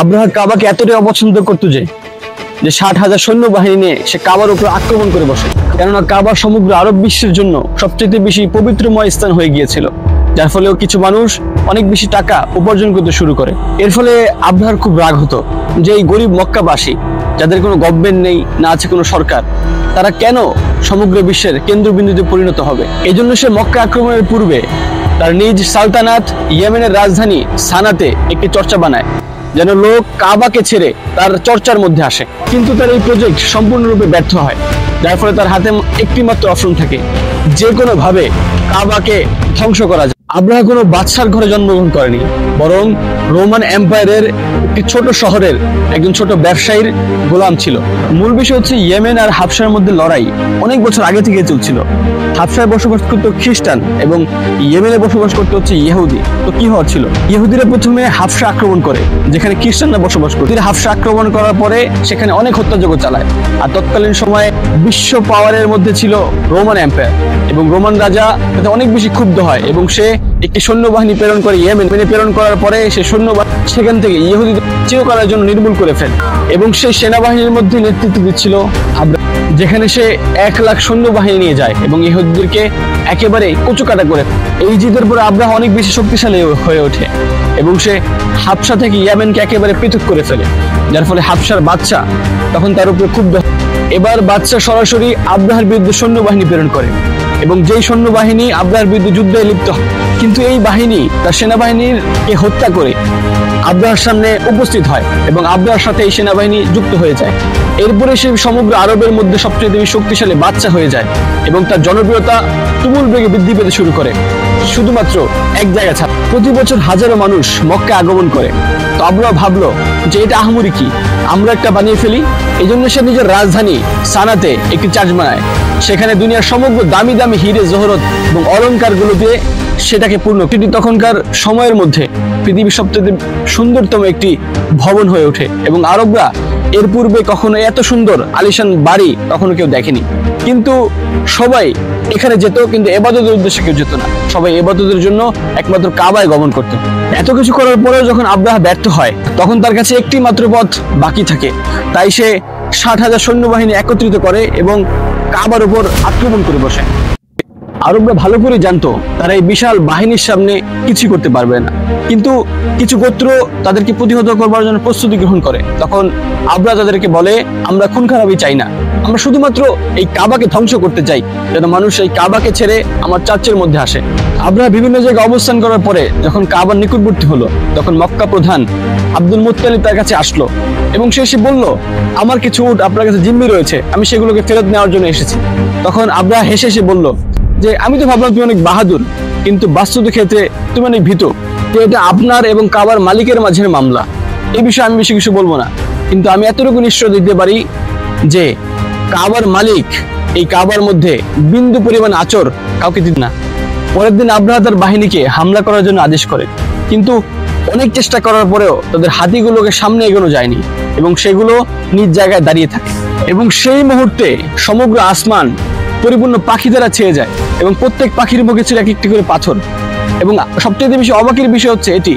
আব্রাহা কাবাকে এতটাই অপছন্দ করতো যে ৬০,০০০ সৈন্যবাহিনী নিয়ে সে কাবার উপর আক্রমণ করে বসে। কেননা কাবা সমগ্র আরব বিশ্বের জন্য সবচেয়ে বেশি পবিত্রময় স্থান হয়ে গিয়েছিল, যার ফলেও কিছু মানুষ অনেক বেশি টাকা উপার্জন করতে শুরু করে। এর ফলে আব্রাহার খুব রাগ হতো যে এই গরিব মক্কাবাসী যাদের কোনো গভর্নমেন্ট নেই, না আছে কোনো সরকার, তারা কেন সমগ্র বিশ্বের কেন্দ্রবিন্দুতে পরিণত হবে। এই জন্য সে মক্কা আক্রমণের পূর্বে তার নিজ সালতানাত ইয়েমেনের রাজধানী সানাতে একটি চর্চা বানায়, যেন লোক কাবাকে ছেড়ে তার চর্চার মধ্যে আসে। কিন্তু তার এই প্রজেক্ট সম্পূর্ণরূপে ব্যর্থ হয়, যার ফলে তার হাতে একটি মাত্র অপশন থাকে, যে কোনো ভাবে কাবাকে ধ্বংস করা যায়। আব্রাহা কোনো বাদশার ঘরে জন্মগ্রহণ করেনি, বরং রোমান এম্পায়ারের একটি ছোট শহরের একজন ছোট ব্যবসায়ীর গোলাম ছিল। মূল বিষয় হচ্ছে ইয়েমেন আর হাবশার মধ্যে লড়াই অনেক বছর আগে থেকে চলছিল। হাবশায় বসবাস করতো খ্রিস্টান এবং ইয়েমেনে বসবাস করতে হচ্ছে ইহুদি। তো কি হচ্ছিল, ইহুদিরা প্রথমে হাবশা আক্রমণ করে যেখানে খ্রিস্টানরা বসবাস করত। হাবশা আক্রমণ করার পরে সেখানে অনেক হত্যাযজ্ঞ চালায়। আর তৎকালীন সময়ে বিশ্ব পাওয়ারের মধ্যে ছিল রোমান এম্পায়ার, এবং রোমান রাজা তাতে অনেক বেশি ক্ষুব্ধ হয় এবং সে একটি সৈন্যবাহিনী প্রেরণ করে ইয়েমেনে। প্রেরণ করার পরে সে সৈন্যবাহিনী সেখান থেকে ইহুদিদের চিরকালের জন্য নির্মূল করে ফেলে, এবং সেই সেনাবাহিনীর মধ্যে নেতৃত্ব দিচ্ছিল আব্রাহা, যেখানে সে ১,০০,০০০ সৈন্যবাহিনী নিয়ে যায় এবং ইহুদিদেরকে একেবারে কচুকাটা করে। এই জিতের পরে আব্রাহা অনেক বেশি শক্তিশালী হয়ে ওঠে এবং সে হাবশা থেকে ইয়েমেনকে একেবারে পৃথক করে ফেলে, যার ফলে হাবশার বাদশা তখন তার উপরে ক্ষুব্ধ। এবার বাদশা সরাসরি আব্রাহার বিরুদ্ধে সৈন্যবাহিনী প্রেরণ করে, এবং যেই সৈন্যবাহিনী আব্রাহার বিরুদ্ধে যুদ্ধে লিপ্ত হয়, কিন্তু এই বাহিনী তার সেনাবাহিনীকে হত্যা করে আব্রাহার সামনে উপস্থিত হয় এবং আব্রাহার সাথে এই সেনাবাহিনী যুক্ত হয়ে যায়। এরপরে সে সমগ্র আরবের মধ্যে সবচেয়ে বেশি শক্তিশালী বাদশা হয়ে যায় এবং তার জনপ্রিয়তা তুমুল বেগে বৃদ্ধি পেতে শুরু করে, শুধুমাত্র এক জায়গা ছাড়া। প্রতি বছর হাজারো মানুষ মক্কায় আগমন করে। তো আব্রাহা ভাবলো যে এটা আহামরি কি, আমরা একটা বানিয়ে ফেলি। এই জন্য সে নিজের রাজধানী সানাতে একটি চার্চ বানায়, সেখানে দুনিয়ার সমগ্র দামি দামি হিরে জহরত এবং অলংকার গুলো দিয়ে সেটাকে পূর্ণ। কিন্তু তখনকার সময়ের মধ্যে পৃথিবীর সবচেয়ে সুন্দরতম একটি ভবন হয়ে ওঠে, এবং আরবরা এর পূর্বে কখনো এত সুন্দর আলিশান বাড়ি কখনো কেউ দেখেনি। কিন্তু সবাই এখানে যেত, কিন্তু ইবাদতের উদ্দেশ্যে কেউ যেত না। সবাই ইবাদতের জন্য একমাত্র কাবায় গমন করত। এত কিছু করার পরেও যখন আব্রাহা ব্যর্থ হয়, তখন তার কাছে একটি মাত্র পথ বাকি থাকে। তাই সে ৬০,০০০ সৈন্যবাহিনী একত্রিত করে এবং কাবার উপর আক্রমণ করে বসে। আরবরা ভালো করে জানতো তারা এই বিশাল বাহিনীর সামনে কিছুই করতে পারবে না, কিন্তু কিছু গোত্র তাদেরকে প্রতিহত করবার জন্য প্রস্তুতি গ্রহণ করে। তখন আব্রাহা তাদেরকে বলে, আমরা খুন খারাপই চাই না, আমরা শুধুমাত্র এই কাবাকে ধ্বংস করতে চাই, যেন মানুষ এই কাবাকে ছেড়ে আমার চার্চের মধ্যে আসে। আব্রাহা বিভিন্ন জায়গায় অবস্থান করার পরে যখন কাবার নিকটবর্তী হলো, তখন মক্কা প্রধান আব্দুল মুত্তালিব তার কাছে আসলো এবং সে এসে বলল, আমার কিছু উট আপনার কাছে জিম্মি রয়েছে, আমি সেগুলোকে ফেরত নেওয়ার জন্য এসেছি। তখন আব্রাহা হেসে এসে বলল যে আমি তো ভাবলাম তুমি অনেক বাহাদুর, কিন্তু বাস্তব ক্ষেত্রে তুমি অনেক ভীতু। যে এটা আপনার এবং কাবার মালিকের মাঝের মামলা, এই বিষয়ে আমি বেশি কিছু বলবো না, কিন্তু আমি এতটুকু নিশ্চয় দিতে পারি যে কাবার মালিক এই কাবার মধ্যে বিন্দু পরিমাণ আচর কাউকে দিত না। পরের দিন আব্রাহা তার বাহিনীকে হামলা করার জন্য আদেশ করে, কিন্তু অনেক চেষ্টা করার পরেও তাদের হাতিগুলোকে সামনে এগোনো যায়নি এবং সেগুলো নিজ জায়গায় দাঁড়িয়ে থাকে। এবং সেই মুহূর্তে সমগ্র আসমান পরিপূর্ণ পাখি দ্বারা ছেয়ে যায় এবং প্রত্যেক পাখির মুখে ছিল এক একটি করে পাথর। এবং সবচেয়ে বেশি অবাকের বিষয় হচ্ছে এটি,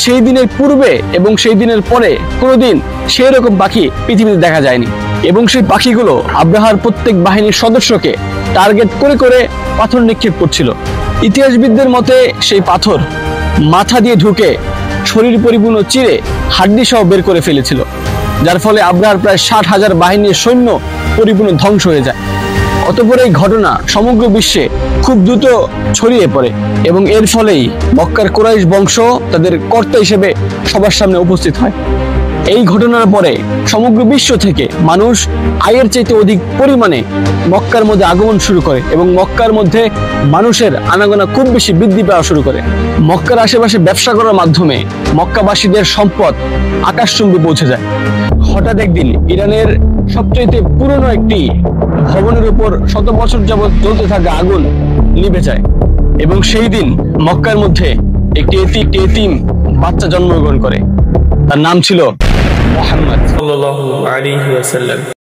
সেই দিনের পূর্বে এবং সেই দিনের পরে কোনোদিন সেই রকম পাখি পৃথিবীতে দেখা যায়নি। এবং সেই পাখিগুলো আব্রাহার প্রত্যেক বাহিনীর সদস্যকে টার্গেট করে করে পাথর নিক্ষেপ করছিল। ইতিহাসবিদদের মতে সেই পাথর মাথা দিয়ে ঢুকে শরীর পরিপূর্ণ চিরে হাড্ডি সহ বের করে ফেলেছিল, যার ফলে আব্রাহার প্রায় ৬০,০০০ বাহিনীর সৈন্য পরিপূর্ণ ধ্বংস হয়ে যায়। অতঃপর এই ঘটনা সমগ্র বিশ্বে খুব দ্রুত ছড়িয়ে পড়ে এবং এর ফলেই মক্কার কুরাইশ বংশ তাদের কর্তা হিসেবে সবার সামনে উপস্থিত হয়। এই ঘটনার পরে সমগ্র বিশ্ব থেকে মানুষ আয়ের চাইতে অধিক পরিমাণে মক্কার মধ্যে আগমন শুরু করে এবং মক্কার মধ্যে মানুষের আনাগোনা খুব বেশি বৃদ্ধি পাওয়া শুরু করে। মক্কার আশেপাশে ব্যবসা করার মাধ্যমে মক্কাবাসীদের সম্পদ আকাশচুম্বী পৌঁছে যায়। হঠাৎ একদিন ইরানের সবচেয়ে পুরনো একটি ভবনের উপর শত বছর যাবৎ জ্বলতে থাকা আগুন নিভে যায় এবং সেই দিন মক্কার মধ্যে একটি এতিম বাচ্চা জন্মগ্রহণ করে। তার নাম ছিল মুহাম্মদ সাল্লাল্লাহু আলাইহি ওয়াসাল্লাম।